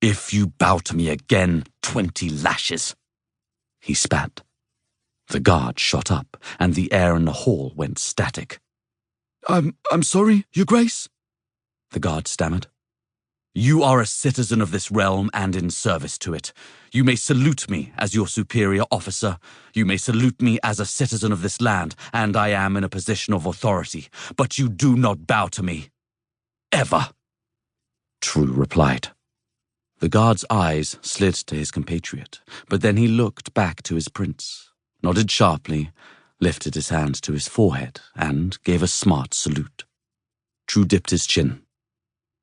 If you bow to me again, 20 lashes, he spat. The guard shot up, and the air in the hall went static. I'm sorry, Your Grace, the guard stammered. You are a citizen of this realm and in service to it. You may salute me as your superior officer. You may salute me as a citizen of this land, and I am in a position of authority. But you do not bow to me. Ever. True replied. The guard's eyes slid to his compatriot, but then he looked back to his prince, nodded sharply, lifted his hand to his forehead, and gave a smart salute. True dipped his chin,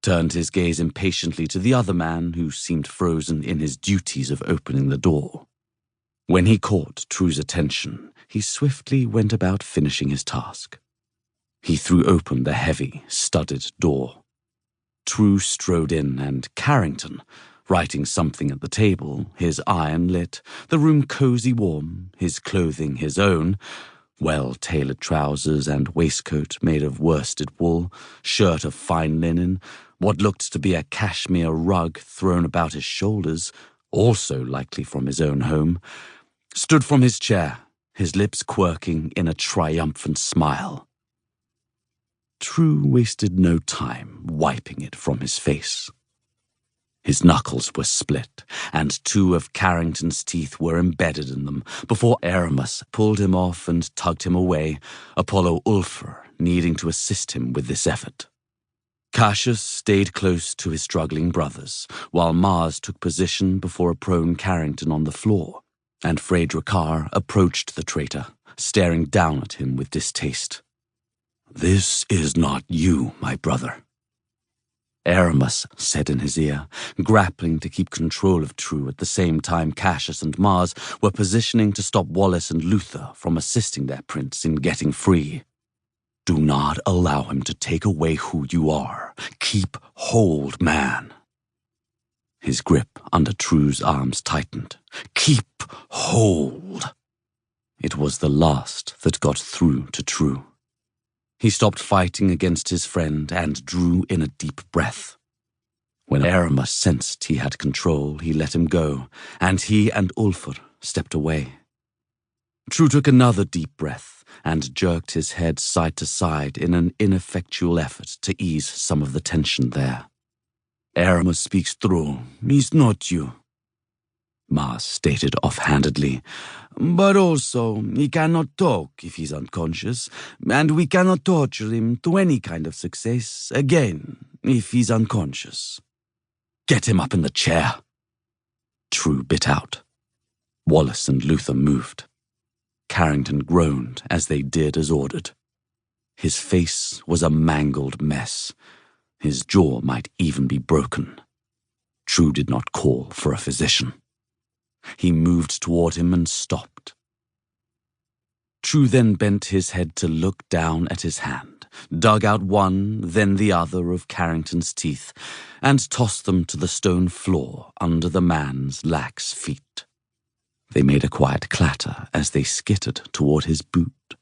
turned his gaze impatiently to the other man who seemed frozen in his duties of opening the door. When he caught True's attention, he swiftly went about finishing his task. He threw open the heavy, studded door. True strode in, and Carrington, writing something at the table, his iron lit, the room cozy warm, his clothing his own, well-tailored trousers and waistcoat made of worsted wool, shirt of fine linen, what looked to be a cashmere rug thrown about his shoulders, also likely from his own home, stood from his chair, his lips quirking in a triumphant smile. True wasted no time wiping it from his face. His knuckles were split, and 2 of Carrington's teeth were embedded in them before Aramus pulled him off and tugged him away, Apollo Ulfr needing to assist him with this effort. Cassius stayed close to his struggling brothers, while Mars took position before a prone Carrington on the floor, and Fray Dracar approached the traitor, staring down at him with distaste. "This is not you, my brother," Aramus said in his ear, grappling to keep control of True at the same time Cassius and Mars were positioning to stop Wallace and Luther from assisting their prince in getting free. "Do not allow him to take away who you are. Keep hold, man." His grip under True's arms tightened. "Keep hold." It was the last that got through to True. He stopped fighting against his friend and drew in a deep breath. When Aramus sensed he had control, he let him go, and he and Ulfr stepped away. True took another deep breath and jerked his head side to side in an ineffectual effort to ease some of the tension there. "Aramus speaks true. He's not you," Mars stated offhandedly. "But also, he cannot talk if he's unconscious, and we cannot torture him to any kind of success again if he's unconscious." "Get him up in the chair," True bit out. Wallace and Luther moved. Carrington groaned as they did as ordered. His face was a mangled mess. His jaw might even be broken. True did not call for a physician. He moved toward him and stopped. True then bent his head to look down at his hand, dug out one, then the other of Carrington's teeth, and tossed them to the stone floor under the man's lax feet. They made a quiet clatter as they skittered toward his boot.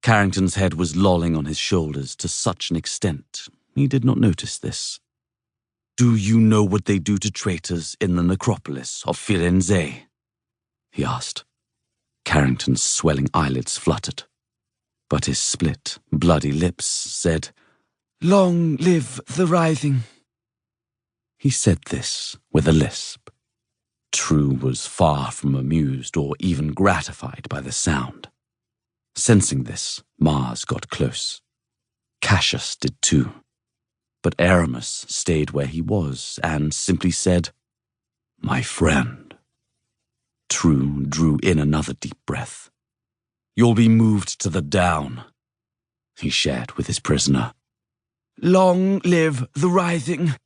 Carrington's head was lolling on his shoulders to such an extent he did not notice this. "Do you know what they do to traitors in the necropolis of Firenze?" he asked. Carrington's swelling eyelids fluttered, but his split, bloody lips said, "Long live the writhing." He said this with a lisp. True was far from amused or even gratified by the sound. Sensing this, Mars got close. Cassius did too. But Aramus stayed where he was and simply said, "My friend." True drew in another deep breath. "You'll be moved to the down," he shared with his prisoner. "Long live the writhing,"